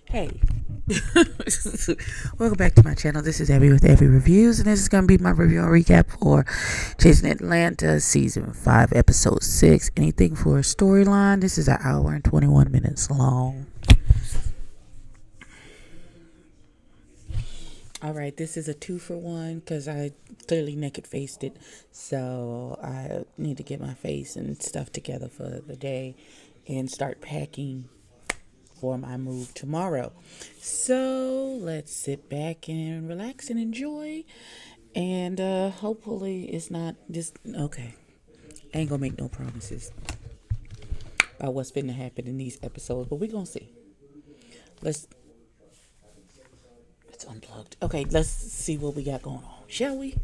Hey, welcome back to my channel. This is Abby with Abby Reviews, and this is going to be my review and recap for Chasing Atlanta Season 5, Episode 6. Anything for a storyline? This is an hour and 21 minutes long. Alright, this is a 2-for-1 because I clearly naked faced it. So I need to get my face and stuff together for the day and start packing for my move tomorrow. So let's sit back and relax and enjoy. And hopefully it's not just okay. I ain't gonna make no promises about what's finna happen in these episodes, but we gonna see. Let's it's unplugged. Okay, let's see what we got going on, shall we?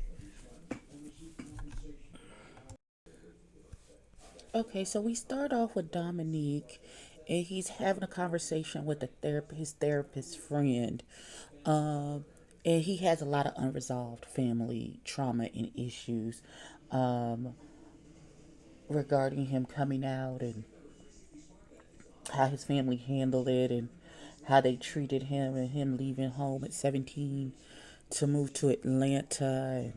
Okay, so we start off with Dominique, and he's having a conversation with his therapist friend. Um, and he has a lot of unresolved family trauma and issues um, regarding him coming out and how his family handled it and how they treated him and him leaving home at 17 to move to Atlanta and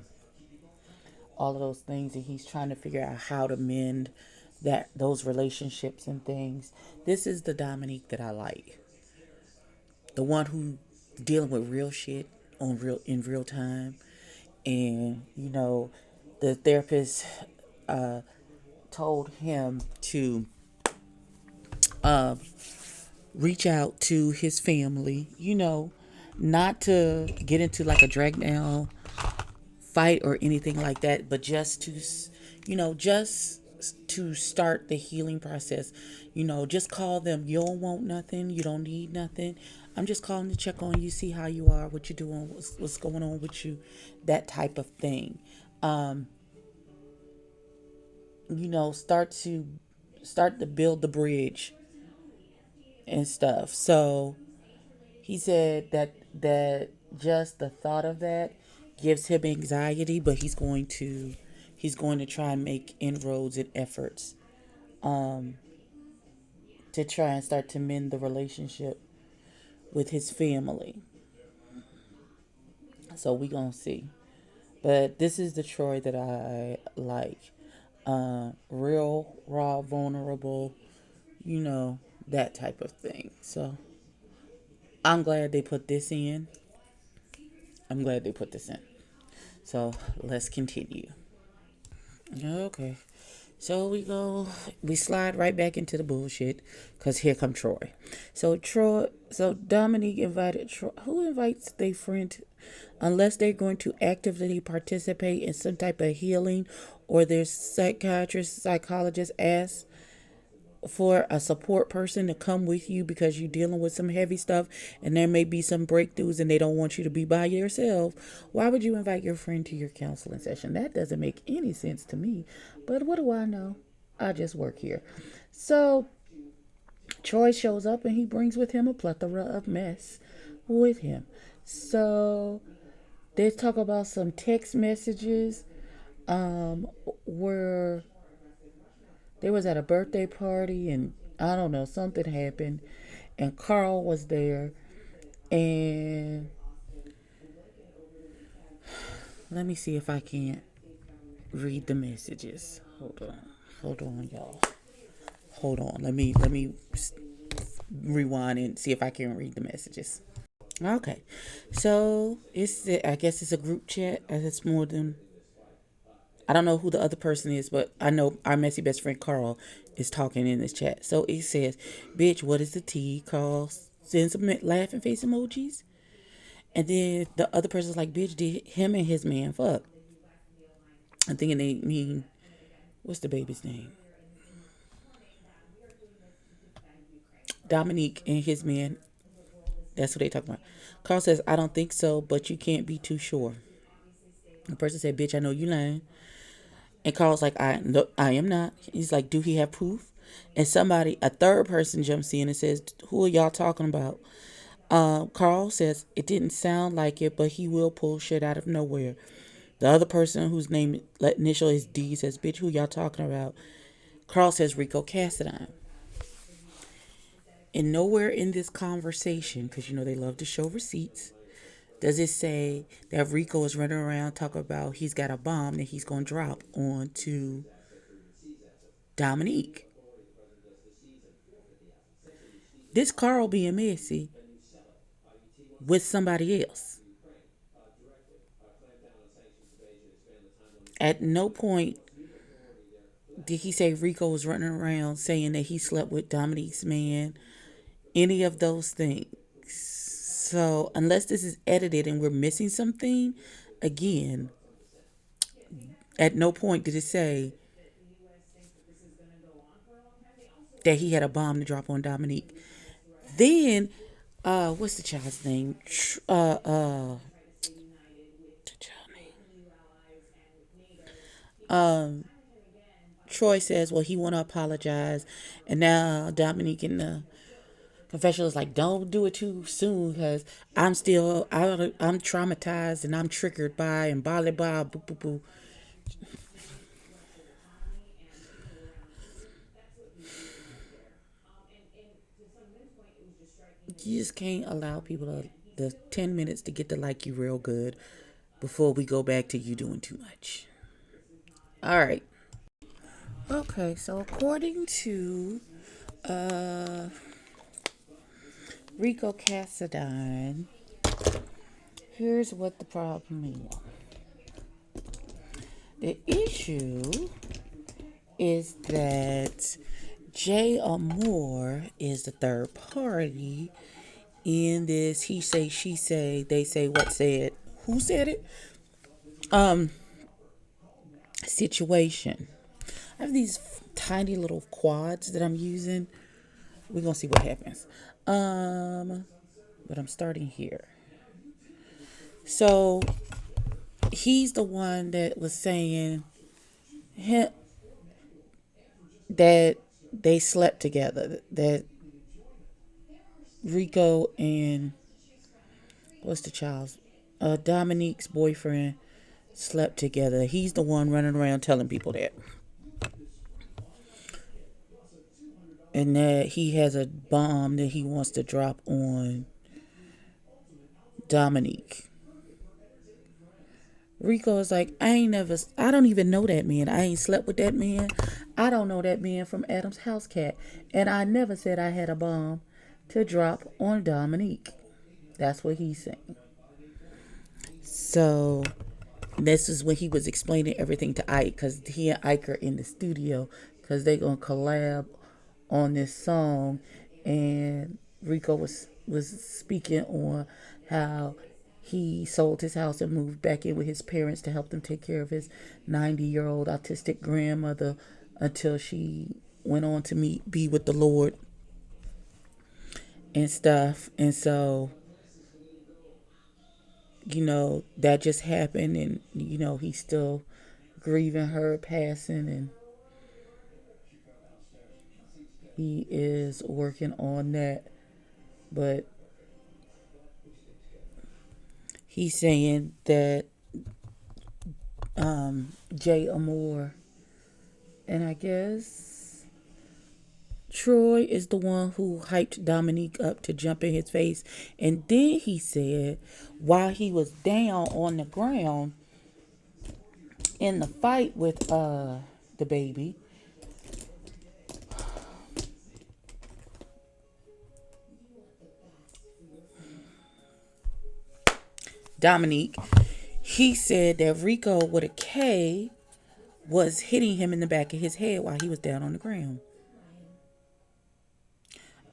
all of those things. And he's trying to figure out how to mend those relationships and things. This is the Dominique that I like. The one who dealing with real shit on real in real time. And the therapist uh, told him to uh, reach out to his family, not to get into like a drag down fight or anything like that, but just to start the healing process. Just call them. You don't want nothing. You don't need nothing. I'm just calling to check on you, see how you are, what you're doing, what's going on with you, that type of thing. Um, start to build the bridge and stuff. So he said that just the thought of that gives him anxiety, but he's going to try and make inroads and efforts to try and start to mend the relationship with his family. So we gonna see. But this is the Troy that I like. Real, raw, vulnerable, you know, that type of thing. So I'm glad they put this in. I'm glad they put this in. So let's continue. Okay. So we slide right back into the bullshit, cause here come Troy. So Dominique invited Troy. Who invites their friend, unless they're going to actively participate in some type of healing, or their psychologist asks for a support person to come with you because you're dealing with some heavy stuff and there may be some breakthroughs and they don't want you to be by yourself. Why would you invite your friend to your counseling session? That doesn't make any sense to me. But what do I know? I just work here. So Troy shows up and he brings with him a plethora of mess with him. So they talk about some text messages where they was at a birthday party and I don't know, something happened and Carl was there and let me see if I can't read the messages. Hold on. Hold on, y'all. Hold on. Let me rewind and see if I can read the messages. Okay. So I guess it's a group chat. It's more than I don't know who the other person is, but I know our messy best friend Carl is talking in this chat. So it says, "Bitch, what is the tea?" Carl sends some laughing face emojis, and then the other person's like, "Bitch, did him and his man fuck?" I'm thinking they mean what's the baby's name? Dominique and his man. That's what they talking about. Carl says, "I don't think so, but you can't be too sure." The person said, "Bitch, I know you lying." And Carl's like, no, I am not. He's like, "Do he have proof?" And a third person jumps in and says, "Who are y'all talking about?" Carl says, "It didn't sound like it, but he will pull shit out of nowhere." The other person, whose name initial is D, says, "Bitch, who y'all talking about?" Carl says, "Rico Cassadine." And nowhere in this conversation, because you know they love to show receipts, does it say that Rico is running around talking about he's got a bomb that he's going to drop onto Dominique. This Carl being messy with somebody else. At no point did he say Rico was running around saying that he slept with Dominique's man, any of those things. So, unless this is edited and we're missing something, again, at no point did it say that he had a bomb to drop on Dominique. Then, what's the child's name? Troy says, well, he want to apologize, and now Dominique in the confessional is like, don't do it too soon because I'm traumatized and I'm triggered by and blah blah blah boo boo boo. You just can't allow people the 10 minutes to get to like you real good before we go back to you doing too much. All right. Okay, so according to uh, Rico Cassadine, here's what the problem is. The issue is that Jay Amore is the third party in this he say, she say, they say, what said, who said it? Um, Situation. I have these tiny little quads that I'm using. We're gonna see what happens. But I'm starting here. So he's the one that was saying him, that they slept together. That Rico and what's the child's Dominique's boyfriend slept together. He's the one running around telling people that. And that he has a bomb that he wants to drop on Dominique. Rico is like, I don't even know that man. I ain't slept with that man. I don't know that man from Adam's house cat. And I never said I had a bomb to drop on Dominique. That's what he's saying. So this is when he was explaining everything to Ike, because he and Ike are in the studio because they gonna collab on this song, and Rico was speaking on how he sold his house and moved back in with his parents to help them take care of his 90-year-old autistic grandmother until she went on to be with the Lord and stuff. And so, that just happened, and he's still grieving her passing, and he is working on that. But he's saying that Jay Amore, and I guess Troy is the one who hyped Dominique up to jump in his face. And then he said, while he was down on the ground in the fight with the baby, Dominique, he said that Rico with a K was hitting him in the back of his head while he was down on the ground.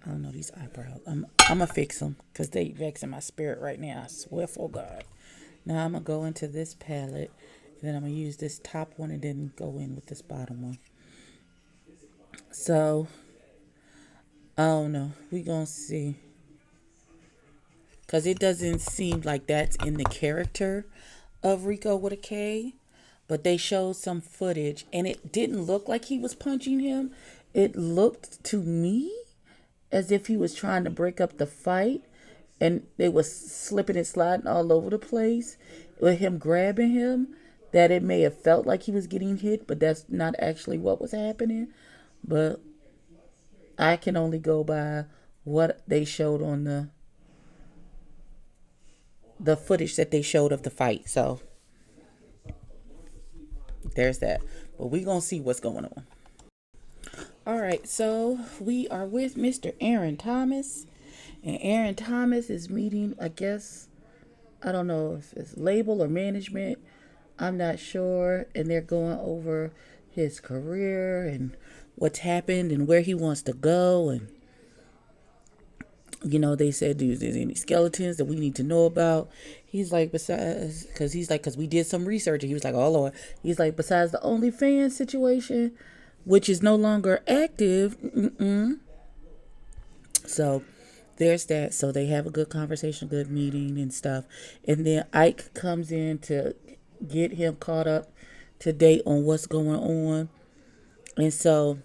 I don't know these eyebrows. I'm gonna fix them because they vexing my spirit right now. I swear for God. Now I'm gonna go into this palette, and then I'm gonna use this top one and then go in with this bottom one. So I don't know. We gonna see, because it doesn't seem like that's in the character of Rico with a K. But they showed some footage, and it didn't look like he was punching him. It looked to me as if he was trying to break up the fight, and they was slipping and sliding all over the place with him grabbing him, that it may have felt like he was getting hit, but that's not actually what was happening. But I can only go by what they showed on the footage that they showed of the fight. So there's that. But we gonna see what's going on. All right, so we are with Mr. Aaron Thomas, and Aaron Thomas is meeting, I guess, I don't know if it's label or management. I'm not sure. And they're going over his career and what's happened and where he wants to go. And, they said, dude, there's any skeletons that we need to know about? He's like, besides, because we did some research. And he was like, oh, Lord. He's like, besides the OnlyFans situation, which is no longer active. So there's that. So they have a good conversation, good meeting and stuff. And then Ike comes in to get him caught up to date on what's going on. And so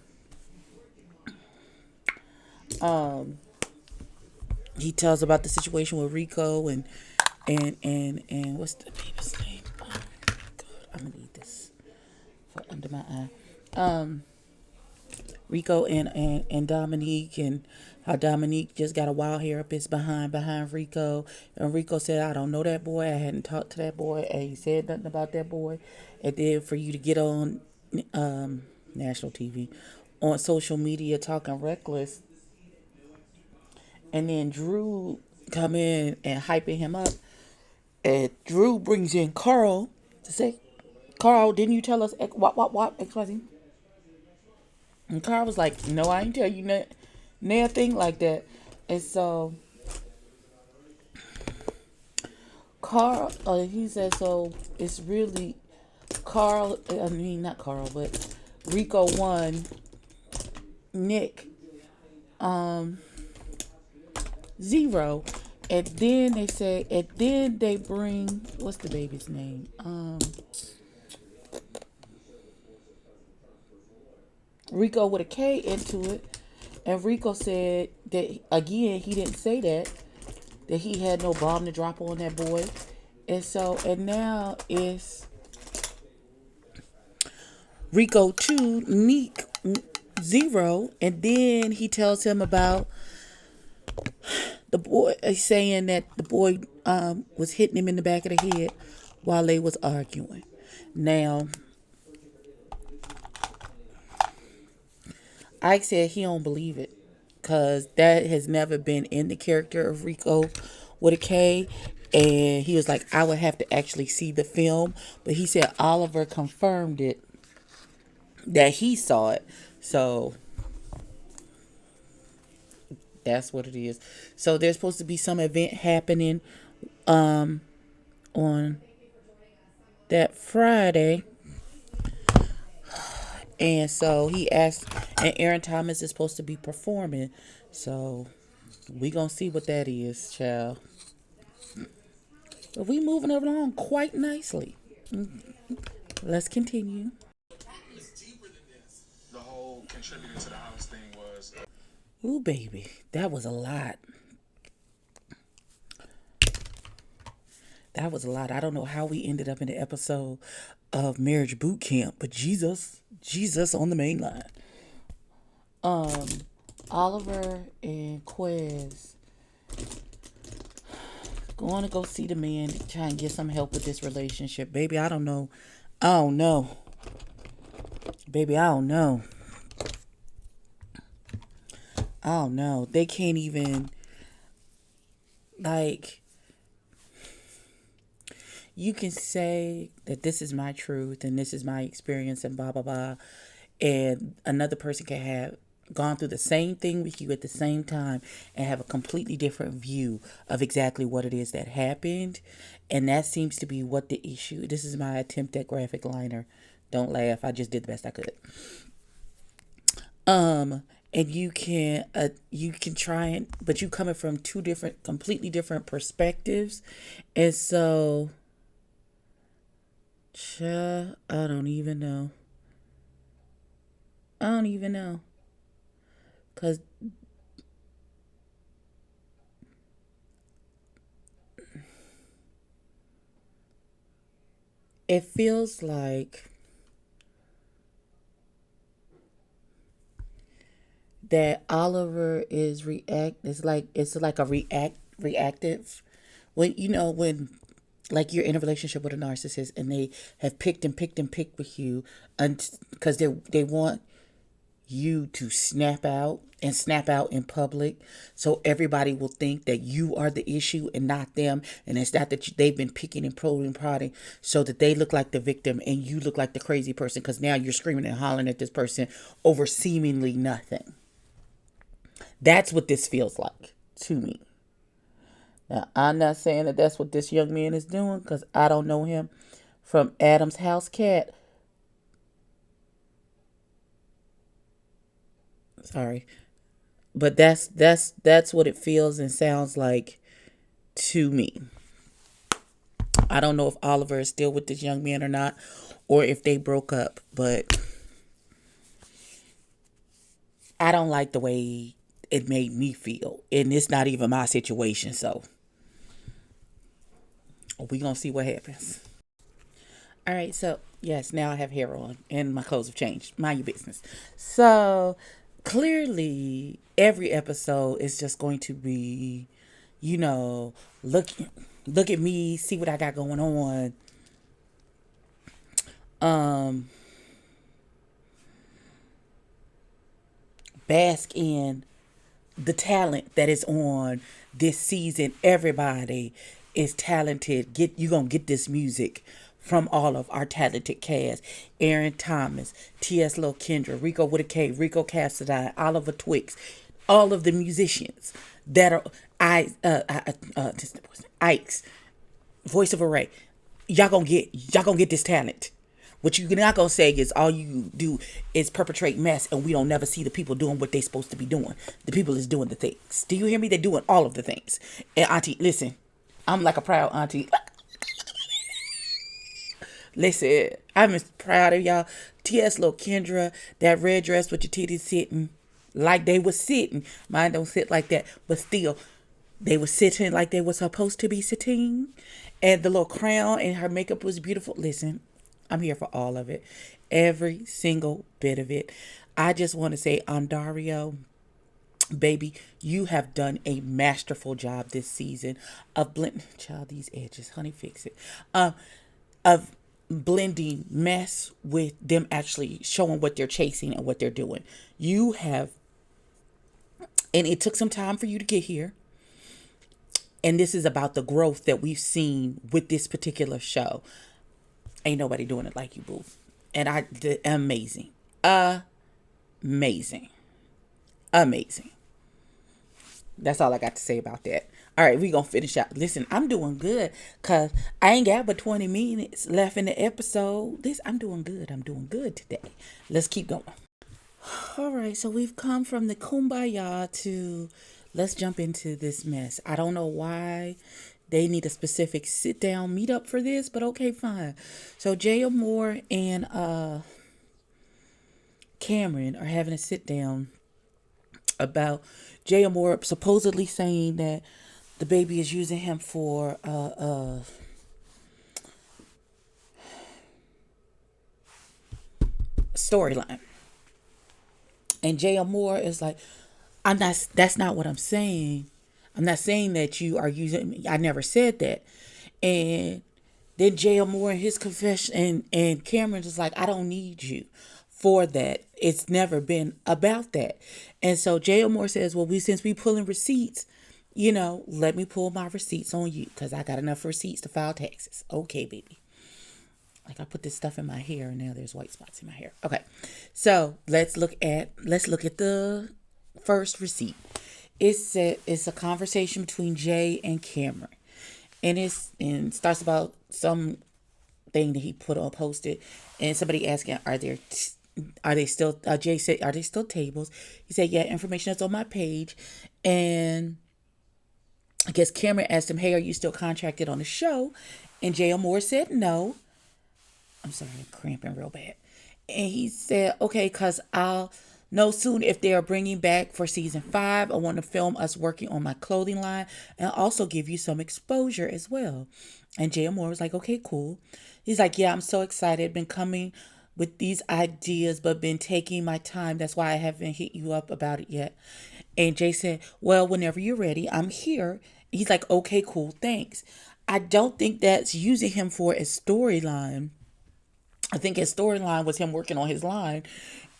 he tells about the situation with Rico and what's the baby's name? Oh God, I'm gonna need this for under my eye. Rico and Dominique, and how Dominique just got a wild hair up his behind Rico. And Rico said, I don't know that boy. I hadn't talked to that boy. And he said nothing about that boy. And then for you to get on national TV, on social media talking reckless, and then Drew come in and hyping him up. And Drew brings in Carl to say, Carl, didn't you tell us what, XYZ? And Carl was like, no, I ain't tell you nothing like that. And so Carl, he said, so it's really Carl, I mean, not Carl, but Rico won, Nick, 0. And then they say, and then they bring, what's the baby's name? Rico with a K into it. And Rico said that, again, he didn't say that he had no bomb to drop on that boy. And now it's Rico 2, Neek 0. And then he tells him about the boy, saying that the boy was hitting him in the back of the head while they was arguing. Now, Ike said he don't believe it because that has never been in the character of Rico with a K. And he was like, I would have to actually see the film. But he said Oliver confirmed it, that he saw it. So that's what it is. So there's supposed to be some event happening on that Friday. And so he asked, and Aaron Thomas is supposed to be performing. So we gonna see what that is, child. But we moving along quite nicely. Let's continue. The whole contributor to the house thing was. Ooh, baby, that was a lot. That was a lot. I don't know how we ended up in the episode of Marriage Boot Camp, but Jesus on the main line. Oliver and Quez going to go see the man to try and get some help with this relationship. Baby, I don't know. I don't know. Baby, I don't know. I don't know. They can't even, like, you can say that this is my truth and this is my experience and blah, blah, blah. And another person can have gone through the same thing with you at the same time and have a completely different view of exactly what it is that happened. And that seems to be what the issue. This is my attempt at graphic liner. Don't laugh. I just did the best I could. And you can try and, but you coming from two different, completely different perspectives. And so, I don't even know. I don't even know. Because it feels like that Oliver is it's like a reactive when when like you're in a relationship with a narcissist and they have picked and picked and picked with you because they want you to snap out in public so everybody will think that you are the issue and not them, and it's not that they've been picking and probing prodding so that they look like the victim and you look like the crazy person because now you're screaming and hollering at this person over seemingly nothing. That's what this feels like to me. Now, I'm not saying that that's what this young man is doing because I don't know him from Adam's house cat. Sorry, but that's what it feels and sounds like to me. I don't know if Oliver is still with this young man or not, or if they broke up, but I don't like the way it made me feel, and it's not even my situation. So we gonna see what happens. All right, so yes, now I have hair on and my clothes have changed. Mind your business. So clearly, every episode is just going to be, you know, look look at me, see what I got going on. Um, Bask in the talent that is on this season. Everybody is talented. You gonna get this music from all of our talented cast. Aaron Thomas, T.S. Lil Kendra, Rico with a K, Rico Cassadine, Oliver Twix, all of the musicians that are Ike's voice of array. Y'all gonna get this talent. What you're not gonna say is all you do is perpetrate mess, and we don't never see the people doing what they supposed to be doing. The people is doing the things. Do you hear me? They're doing all of the things. And Auntie, listen, I'm like a proud auntie. Listen, I'm as proud of y'all. T.S. Lil Kendra, that red dress with your titties sitting like they was sitting. Mine don't sit like that, but still, they were sitting like they were supposed to be sitting. And the little crown and her makeup was beautiful. Listen, I'm here for all of it. Every single bit of it. I just want to say, Ondario, baby, you have done a masterful job this season of blending, child, these edges, honey, fix it. Of blending mess with them actually showing what they're chasing and what they're doing. You have, and it took some time for you to get here. And this is about the growth that we've seen with this particular show. Ain't nobody doing it like you, boo. And amazing. Amazing. Amazing. That's all I got to say about that. All right, we gonna finish out. Listen, I'm doing good because I ain't got but 20 minutes left in the episode. I'm doing good. I'm doing good today. Let's keep going. All right, so we've come from the kumbaya to let's jump into this mess. I don't know why they need a specific sit down meetup for this, but okay, fine. So Jaya Moore and Cameron are having a sit down about Jaya Moore supposedly saying that the baby is using him for storyline. And Jaya Moore is like, that's not what I'm saying. I'm not saying that you are using me. I never said that. And then Jaya Moore in his confession and Cameron is like, I don't need you for that. It's never been about that. And so Jaya Moore says, well, since we pulling receipts, let me pull my receipts on you because I got enough receipts to file taxes. Okay, baby. Like I put this stuff in my hair and now there's white spots in my hair. Okay. So let's look at the first receipt. It's a conversation between Jay and Cameron. And it starts about some thing that he posted, and somebody asking, are they still Jay said, are they still tables? He said, yeah, information is on my page. And I guess Cameron asked him, hey, are you still contracted on the show? And Jay Moore said no. I'm sorry, I'm cramping real bad. And he said, okay, because I'll know soon if they are bringing back for season 5. I want to film us working on my clothing line and also give you some exposure as well. And Jay Moore was like, okay, cool. He's like, yeah, I'm so excited. Been coming with these ideas, but been taking my time. That's why I haven't hit you up about it yet. And Jay said, well, whenever you're ready, I'm here. He's like, okay, cool, thanks. I don't think that's using him for a storyline. I think his storyline was him working on his line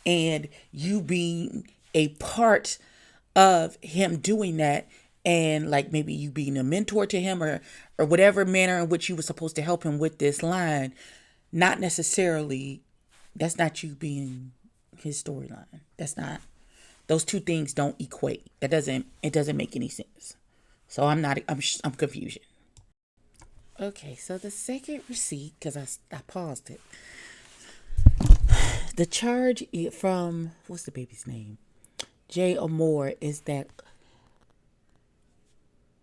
and you being a part of him doing that, and like maybe you being a mentor to him, or whatever manner in which you were supposed to help him with this line. Not necessarily, that's not you being his storyline. That's not, those two things don't equate. It doesn't make any sense. So I'm confusion. Okay, so the second receipt, because I paused it. The charge from, what's the baby's name? Jay Amore, is that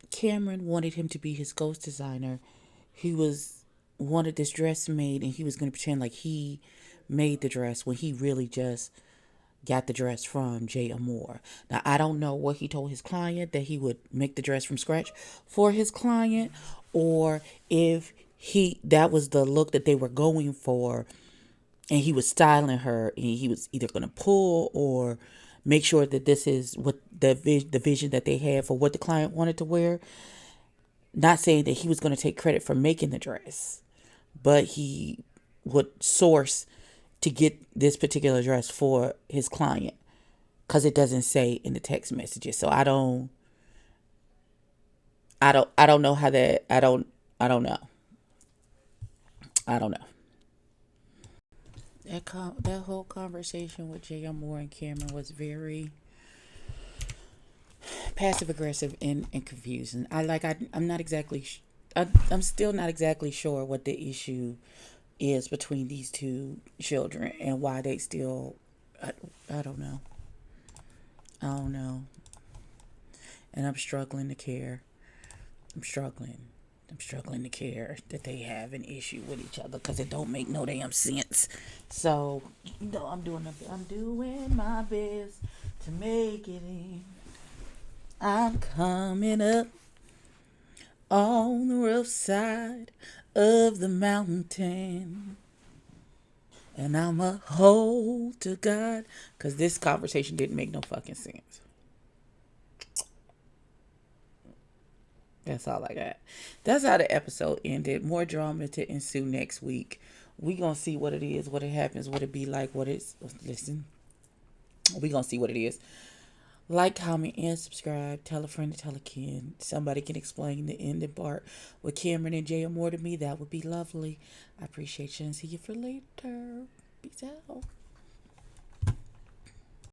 Cameron wanted him to be his ghost designer. He wanted this dress made, and he was going to pretend like he made the dress when he really just got the dress from Jay Amore. Now, I don't know what he told his client, that he would make the dress from scratch for his client, or if that was the look that they were going for, and he was styling her, and he was either going to pull or make sure that this is what the vision that they had for what the client wanted to wear. Not saying that he was going to take credit for making the dress, but he would source to get this particular dress for his client, because it doesn't say in the text messages. So I don't know how that, I don't know. I don't know. That whole conversation with J.R. Moore and Cameron was very passive aggressive and confusing. I'm not exactly I'm still not exactly sure what the issue is between these two children and why they still, I, I don't know. I don't know. And I'm struggling to care. I'm struggling. I'm struggling to care that they have an issue with each other, because it don't make no damn sense. So, I'm doing my best to make it in. I'm coming up on the rough side of the mountain. And I'm a hold to God. Because this conversation didn't make no fucking sense. That's all I got. That's how the episode ended. More drama to ensue next week. We gonna see what it is, what it happens, what it be like, what it's, listen. We gonna see what it is. Like, comment, and subscribe. Tell a friend to tell a kid. Somebody can explain the ending part with Cameron and Jay more to me. That would be lovely. I appreciate you, and see you for later. Peace out.